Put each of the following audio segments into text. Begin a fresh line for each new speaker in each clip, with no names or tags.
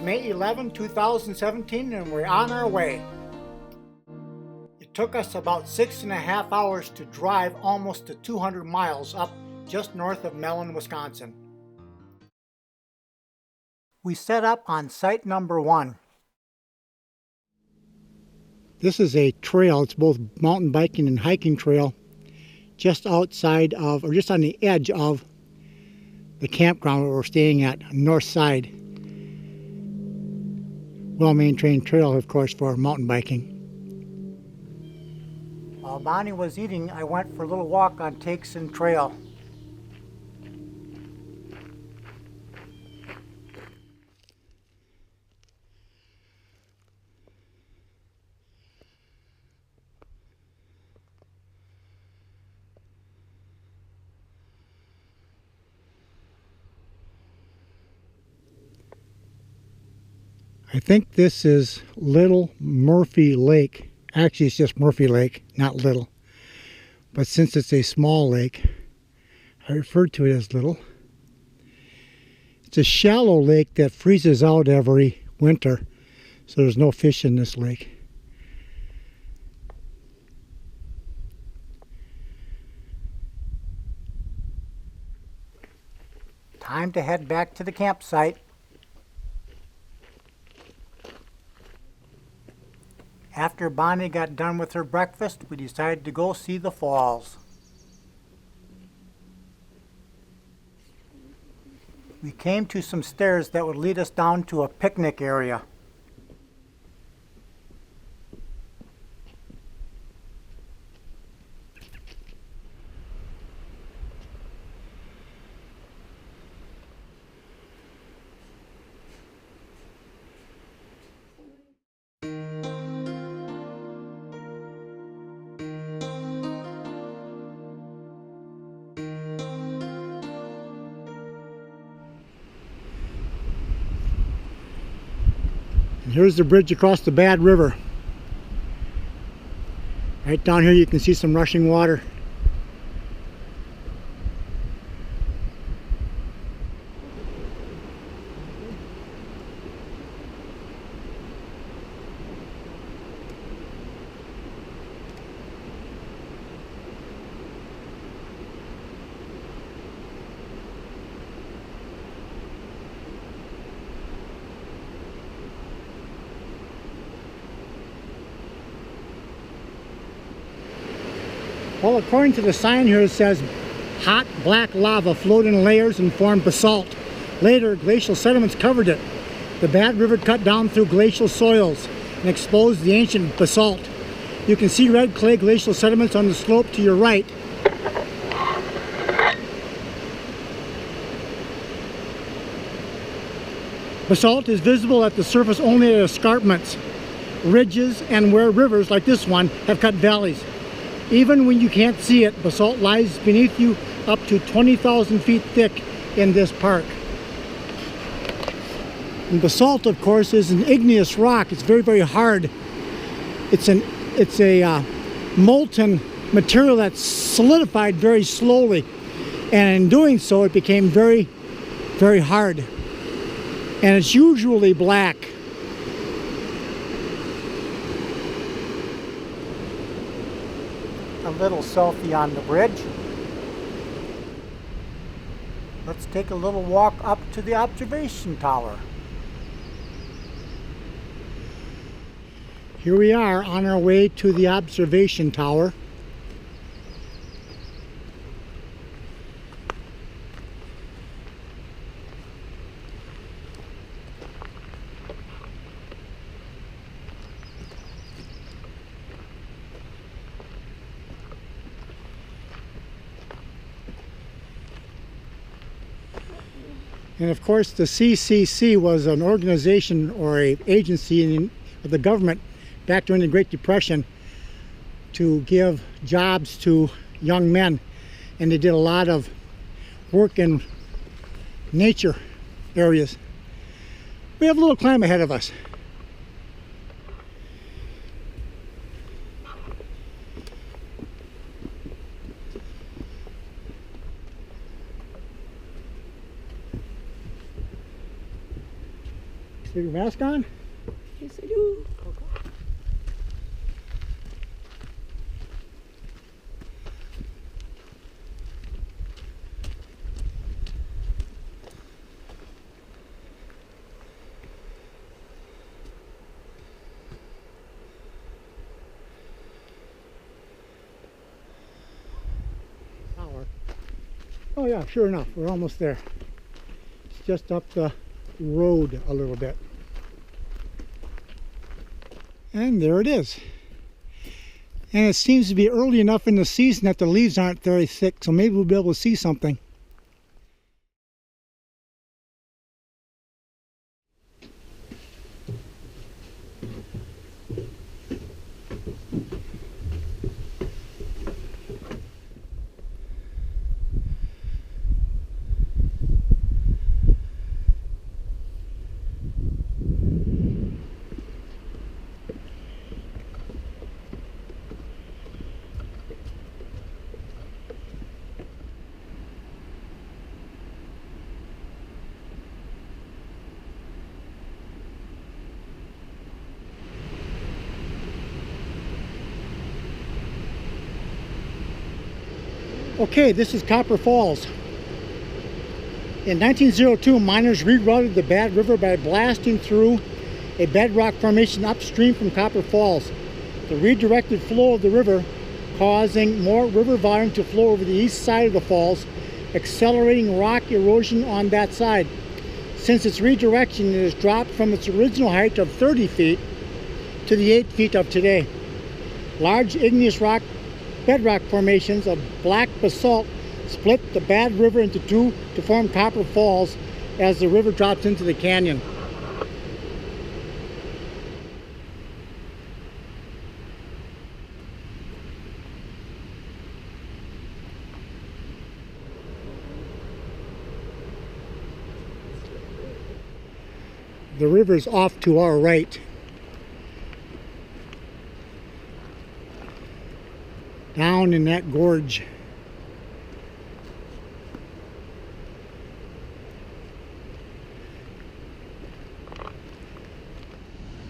May 11, 2017, and we're on our way. It took us about 6.5 hours to drive almost to 200 miles up just north of Mellon, Wisconsin. We set up on site number 1. This is a trail. It's both mountain biking and hiking trail just outside of, or just on the edge of the campground where we're staying at, north side. Well-maintained trail, of course, for mountain biking. While Bonnie was eating, I went for a little walk on Takeson Trail. I think this is Little Murphy Lake. Actually, it's just Murphy Lake, not Little. But since it's a small lake, I refer to it as Little. It's a shallow lake that freezes out every winter, so there's no fish in this lake. Time to head back to the campsite. After Bonnie got done with her breakfast, we decided to go see the falls. We came to some stairs that would lead us down to a picnic area. And here's the bridge across the Bad River. Right down here you can see some rushing water. Well, according to the sign here, it says hot black lava flowed in layers and formed basalt. Later, glacial sediments covered it. The Bad River cut down through glacial soils and exposed the ancient basalt. You can see red clay glacial sediments on the slope to your right. Basalt is visible at the surface only at escarpments, ridges, and where rivers like this one have cut valleys. Even when you can't see it, basalt lies beneath you up to 20,000 feet thick in this park. And basalt, of course, is an igneous rock. It's very, very hard. It's a molten material that's solidified very slowly. And in doing so, it became very, very hard. And it's usually black. A little selfie on the bridge. Let's take a little walk up to the observation tower. Here we are on our way to the observation tower. And of course, the CCC was an organization or an agency of the government back during the Great Depression to give jobs to young men. And they did a lot of work in nature areas. We have a little climb ahead of us. You have your mask on?
Yes, I do.
Oh yeah, sure enough, we're almost there. It's just up the road a little bit. And there it is. And it seems to be early enough in the season that the leaves aren't very thick, so maybe we'll be able to see something. Okay, this is Copper Falls. In 1902, miners rerouted the Bad River by blasting through a bedrock formation upstream from Copper Falls. The redirected flow of the river causing more river volume to flow over the east side of the falls, accelerating rock erosion on that side. Since its redirection, it has dropped from its original height of 30 feet to the 8 feet of today. Large igneous rock bedrock formations of black basalt split the Bad River into two to form Copper Falls as the river drops into the canyon. The river's off to our right. Down in that gorge.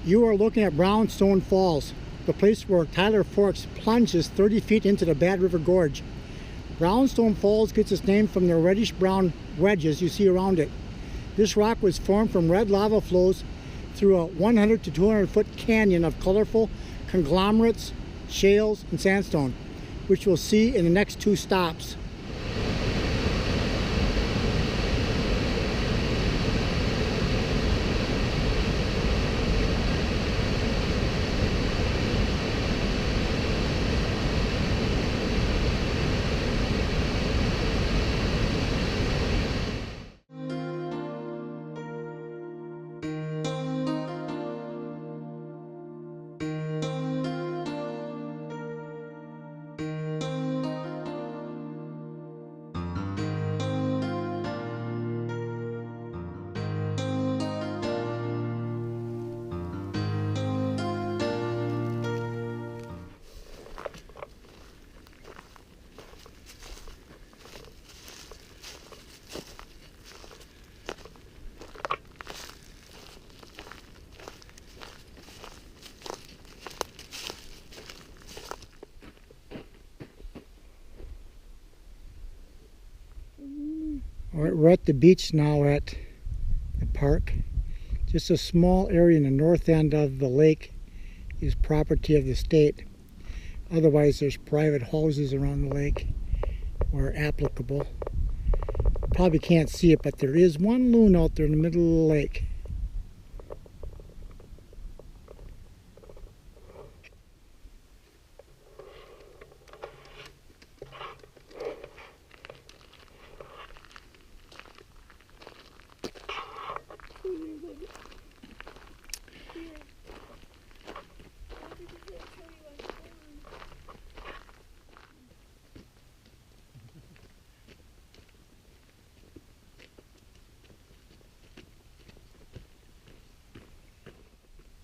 You are looking at Brownstone Falls, the place where Tyler Forks plunges 30 feet into the Bad River Gorge. Brownstone Falls gets its name from the reddish-brown wedges you see around it. This rock was formed from red lava flows through a 100 to 200 foot canyon of colorful conglomerates, shales, and sandstone, which we'll see in the next two stops. We're at the beach now at the park. Just a small area in the north end of the lake is property of the state. Otherwise, there's private houses around the lake where applicable. Probably can't see it, but there is one loon out there in the middle of the lake.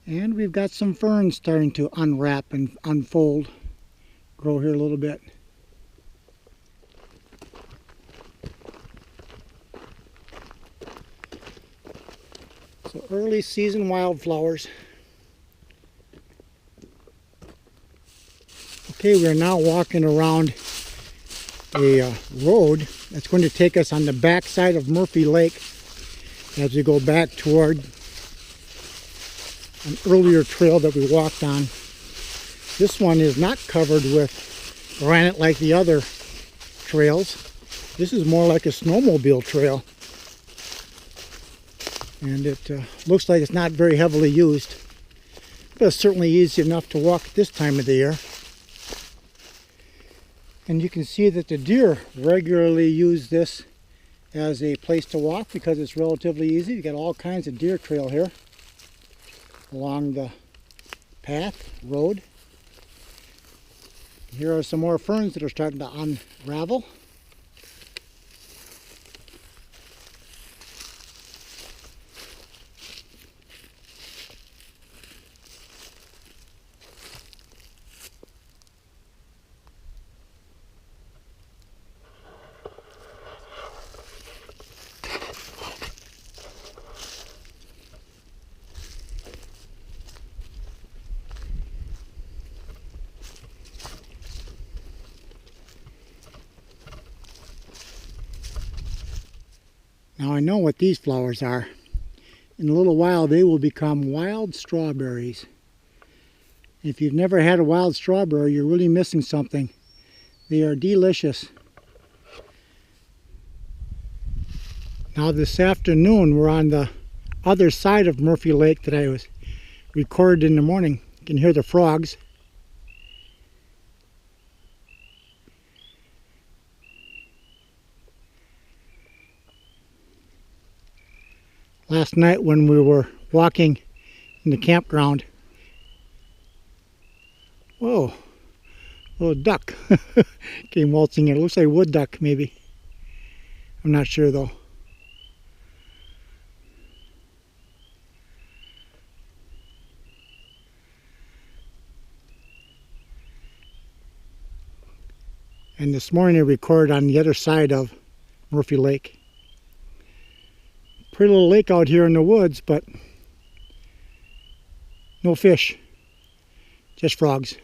And we've got some ferns starting to unwrap and unfold, grow here a little bit. So early season wildflowers. Okay, we are now walking around a road that's going to take us on the back side of Murphy Lake as we go back toward an earlier trail that we walked on. This one is not covered with granite like the other trails. This is more like a snowmobile trail. And it looks like it's not very heavily used, but it's certainly easy enough to walk at this time of the year. And you can see that the deer regularly use this as a place to walk because it's relatively easy. You got all kinds of deer trail here along the path, road. Here are some more ferns that are starting to unravel. Now I know what these flowers are. In a little while they will become wild strawberries. If you've never had a wild strawberry, you're really missing something. They are delicious. Now this afternoon we're on the other side of Murphy Lake that I was recorded in the morning. You can hear the frogs. Last night when we were walking in the campground, whoa, a little duck came waltzing in. It looks like a wood duck maybe. I'm not sure though. And this morning I recorded on the other side of Murphy Lake. Pretty little lake out here in the woods, but no fish, just frogs.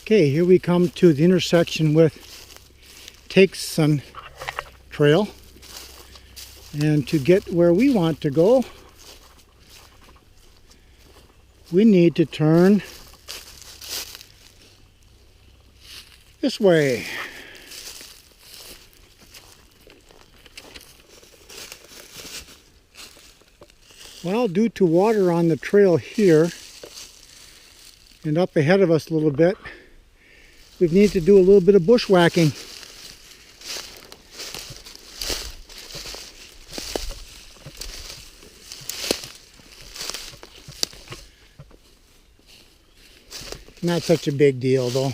Okay, here we come to the intersection with Takeson Trail, and to get where we want to go we need to turn this way. Well, due to water on the trail here and up ahead of us a little bit, we need to do a little bit of bushwhacking. Not such a big deal though.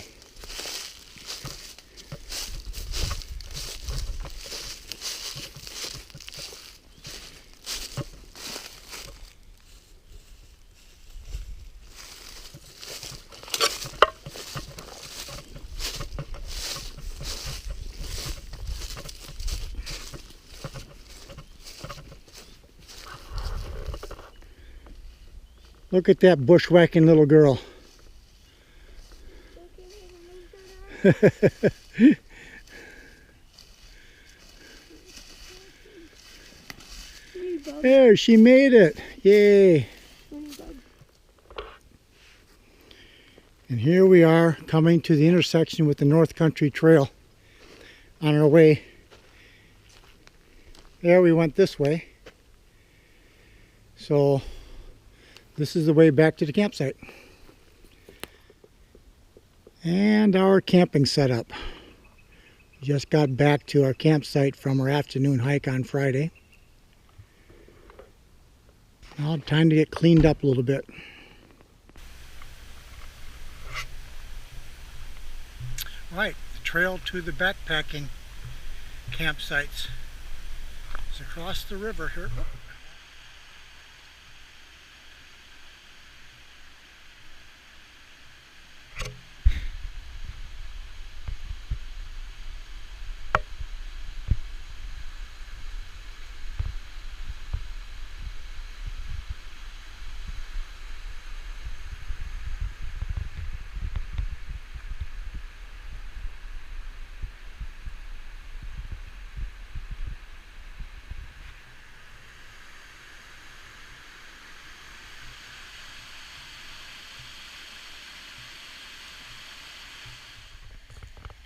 Look at that bushwhacking little girl. There, she made it. Yay. And here we are coming to the intersection with the North Country Trail on our way. There, we went this way. So this is the way back to the campsite. And our camping setup. Just got back to our campsite from our afternoon hike on Friday. Now time to get cleaned up a little bit. Right, the trail to the backpacking campsites is across the river here.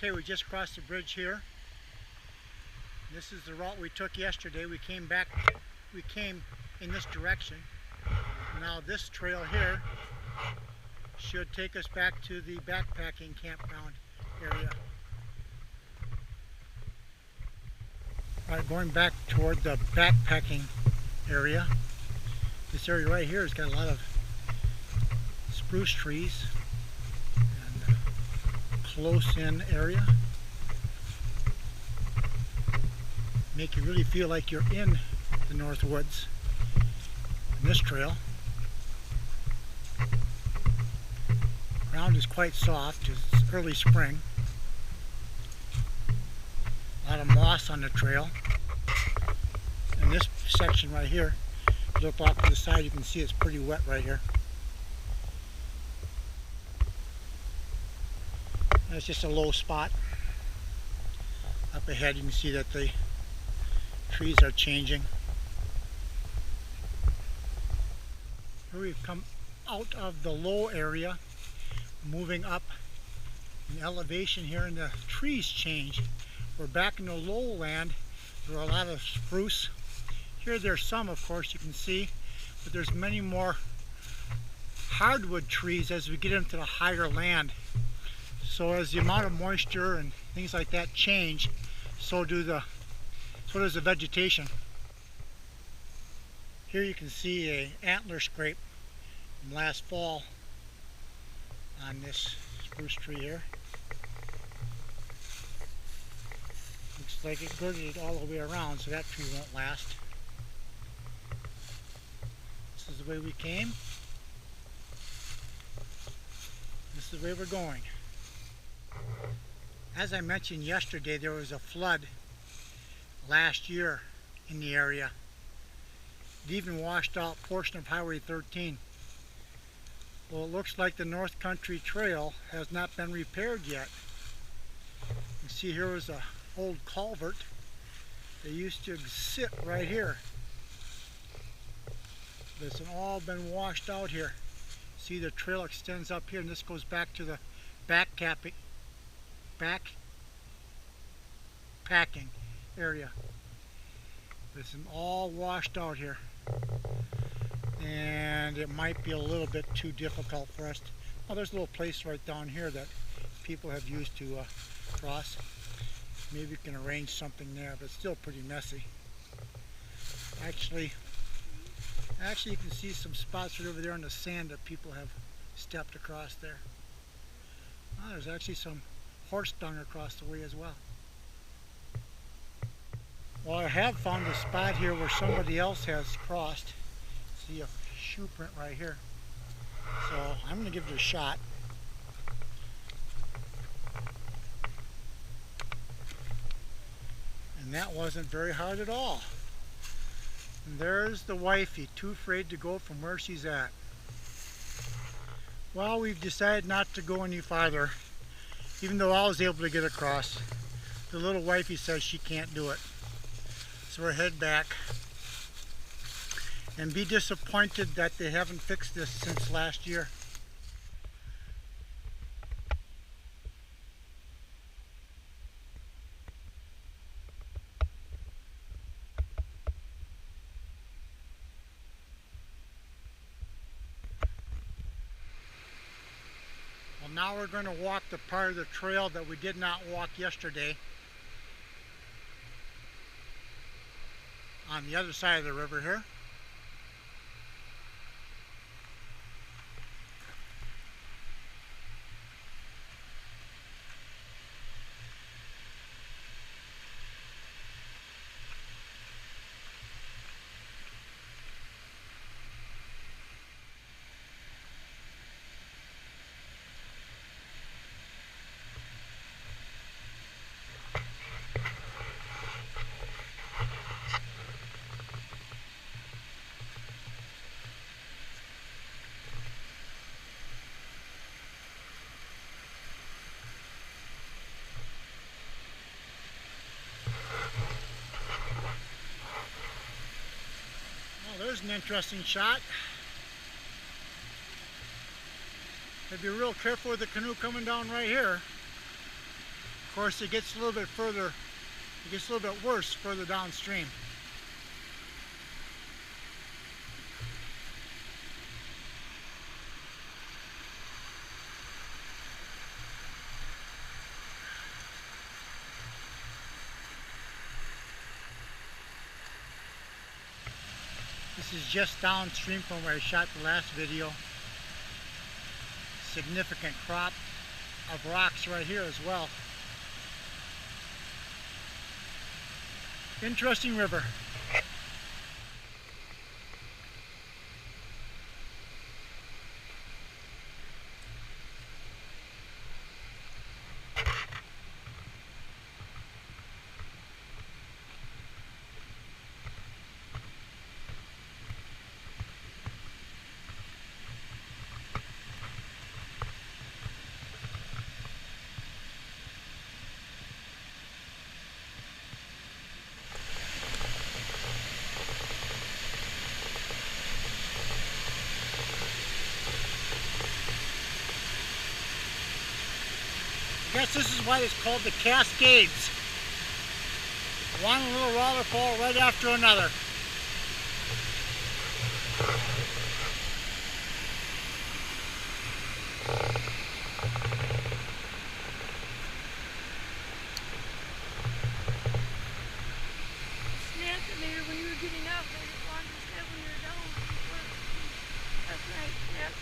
Okay, we just crossed the bridge here. This is the route we took yesterday. We came in this direction. Now this trail here should take us back to the backpacking campground area. All right, going back toward the backpacking area. This area right here has got a lot of spruce trees and close-in area. Make you really feel like you're in the North Woods in this trail. Ground is quite soft. It's early spring. A lot of moss on the trail. And this section right here, if you look off to the side, you can see it's pretty wet right here. That's just a low spot. Up ahead you can see that the trees are changing. Here we've come out of the low area, moving up in elevation here, and the trees change. We're back in the lowland. There are a lot of spruce. Here there's some, of course, you can see, but there's many more hardwood trees as we get into the higher land. So as the amount of moisture and things like that change, so does the vegetation. Here you can see an antler scrape from last fall on this spruce tree here. Looks like it girded all the way around, so that tree won't last. This is the way we came. This is the way we're going. As I mentioned yesterday, there was a flood last year in the area. It even washed out a portion of Highway 13. Well, it looks like the North Country Trail has not been repaired yet. You can see here was an old culvert. They used to sit right here. It's all been washed out here. See, the trail extends up here, and this goes back to the backpacking area. It's all washed out here, and it might be a little bit too difficult for us. Well, there's a little place right down here that people have used to cross. Maybe we can arrange something there, but it's still pretty messy. Actually, you can see some spots right over there in the sand that people have stepped across there. Oh, there's actually some horse dung across the way as well. Well, I have found a spot here where somebody else has crossed. See a shoe print right here. So I'm going to give it a shot. And that wasn't very hard at all. And there's the wifey, too afraid to go from where she's at. Well, we've decided not to go any farther, even though I was able to get across. The little wifey says she can't do it. So we're headed back and be disappointed that they haven't fixed this since last year. Well, now we're going to walk the part of the trail that we did not walk yesterday on the other side of the river here. There's an interesting shot. Gotta be real careful with the canoe coming down right here. Of course, it gets a little bit further, it gets a little bit worse further downstream. This is just downstream from where I shot the last video. Significant crop of rocks right here as well. Interesting river. I guess this is why it's called the Cascades. One little waterfall right after another.
Snapped at me when you were getting up. I just wanted to snap when you were down. That's right, snapped.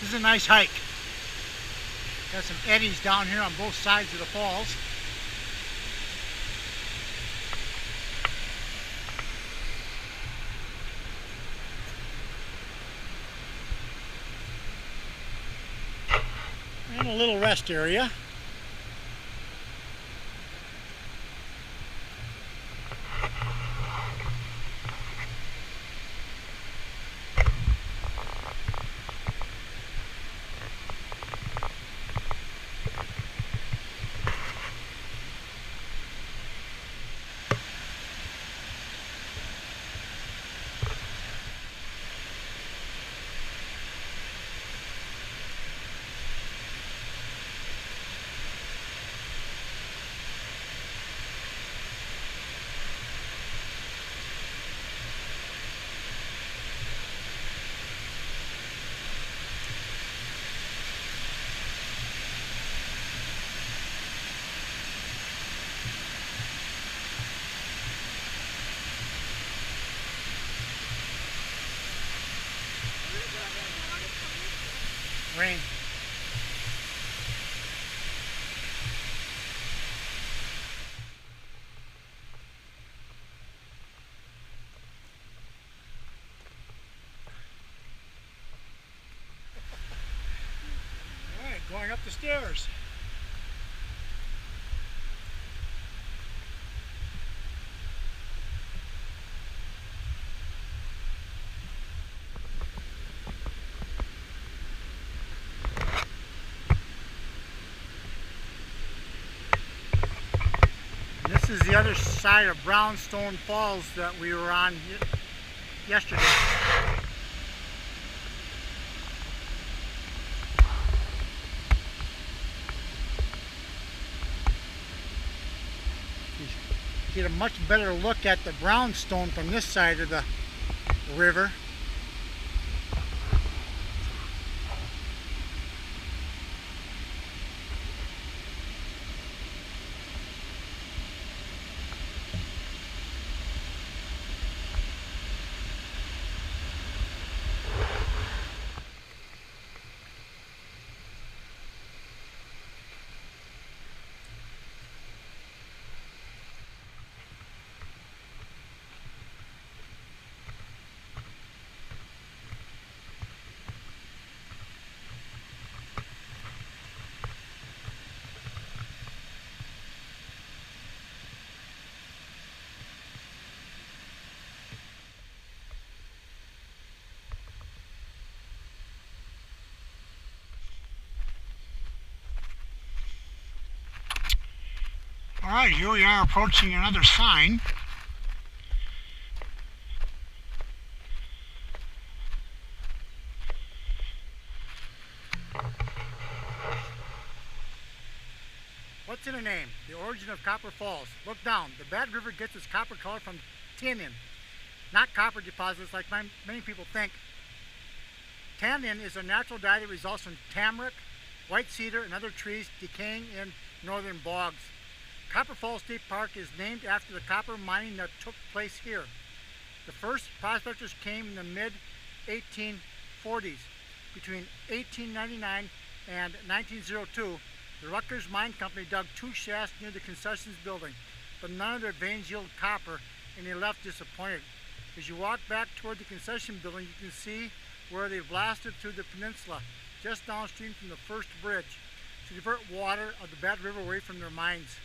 This is a nice hike. Got some eddies down here on both sides of the falls. And a little rest area. Rain. All right, going up the stairs. This is the other side of Brownstone Falls that we were on yesterday. You get a much better look at the brownstone from this side of the river. Alright, here we are approaching another sign. What's in a name? The origin of Copper Falls. Look down. The Bad River gets its copper color from tannin, not copper deposits like many people think. Tannin is a natural dye that results from tamarack, white cedar, and other trees decaying in northern bogs. Copper Falls State Park is named after the copper mining that took place here. The first prospectors came in the mid-1840s. Between 1899 and 1902, the Rutgers Mine Company dug 2 shafts near the concessions building, but none of their veins yielded copper, and they left disappointed. As you walk back toward the concession building, you can see where they blasted through the peninsula, just downstream from the first bridge, to divert water of the Bad River away from their mines.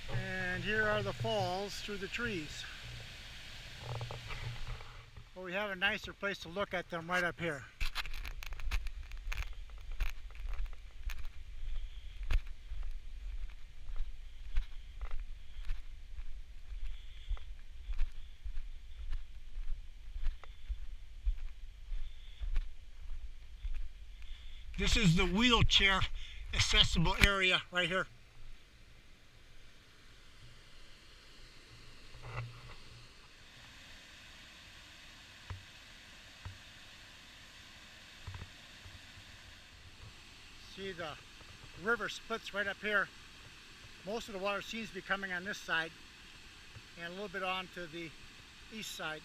And here are the falls through the trees. Well, we have a nicer place to look at them right up here. This is the wheelchair accessible area right here. See, the river splits right up here. Most of the water seems to be coming on this side and a little bit on to the east side.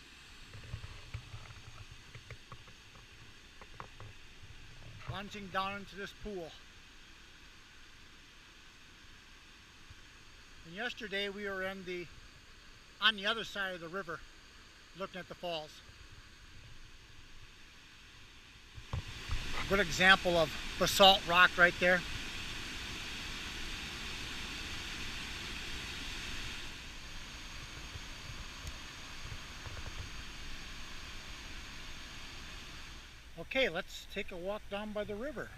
Plunging down into this pool. And yesterday we were on the other side of the river looking at the falls. Good example of basalt rock right there. Okay, let's take a walk down by the river.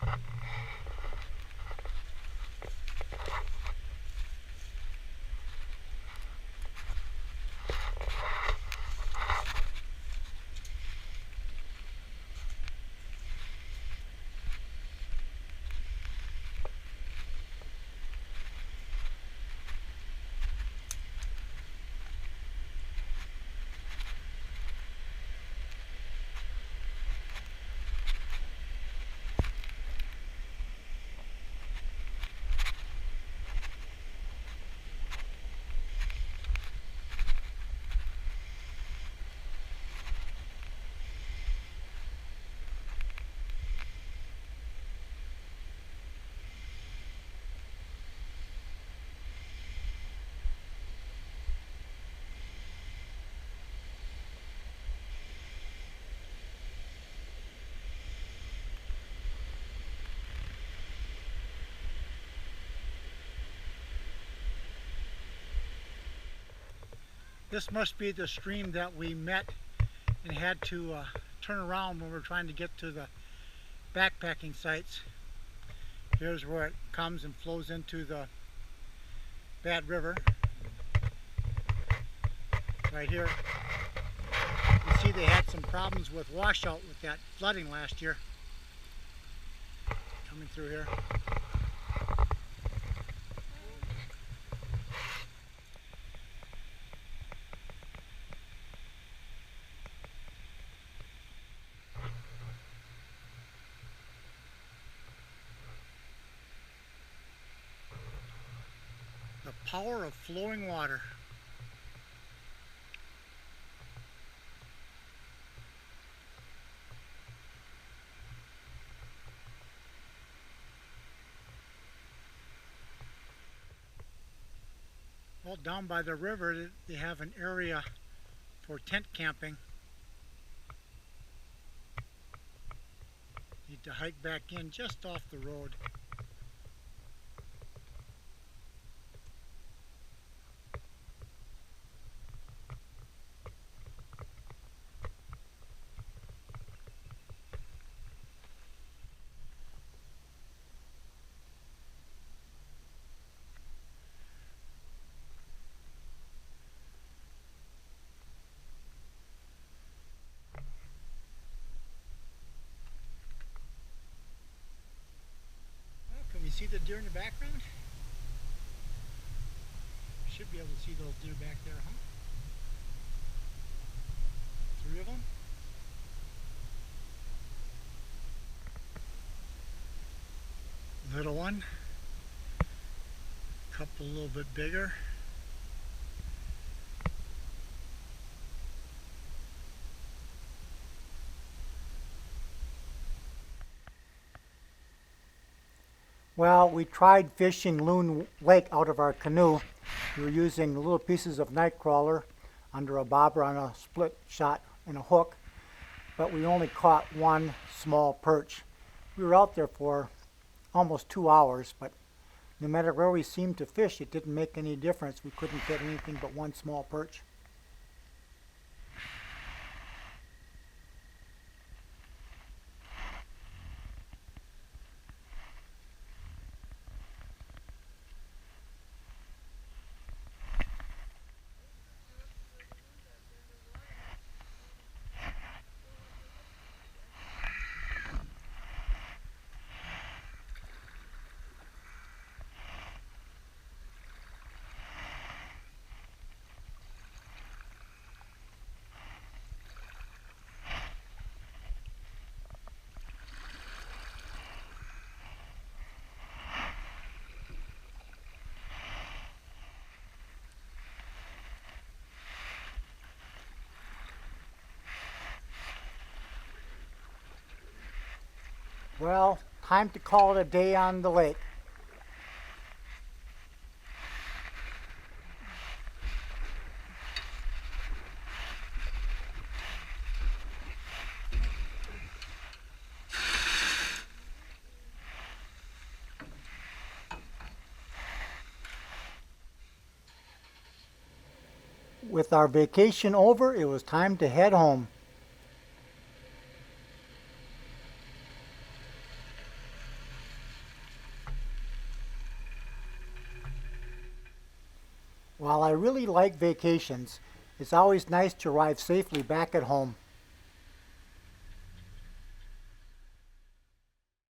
This must be the stream that we met and had to turn around when we were trying to get to the backpacking sites. Here's where it comes and flows into the Bad River. Right here. You see they had some problems with washout with that flooding last year. Coming through here. The power of flowing water. Well, down by the river, they have an area for tent camping. Need to hike back in just off the road. the deer in the background? Should be able to see those deer back there, huh? 3 of them. Little one. Couple a little bit bigger. Well, we tried fishing Loon Lake out of our canoe. We were using little pieces of night crawler under a bobber on a split shot and a hook, but we only caught one small perch. We were out there for almost 2 hours, but no matter where we seemed to fish, it didn't make any difference. We couldn't get anything but one small perch. Well, time to call it a day on the lake. With our vacation over, it was time to head home. While I really like vacations, it's always nice to arrive safely back at home.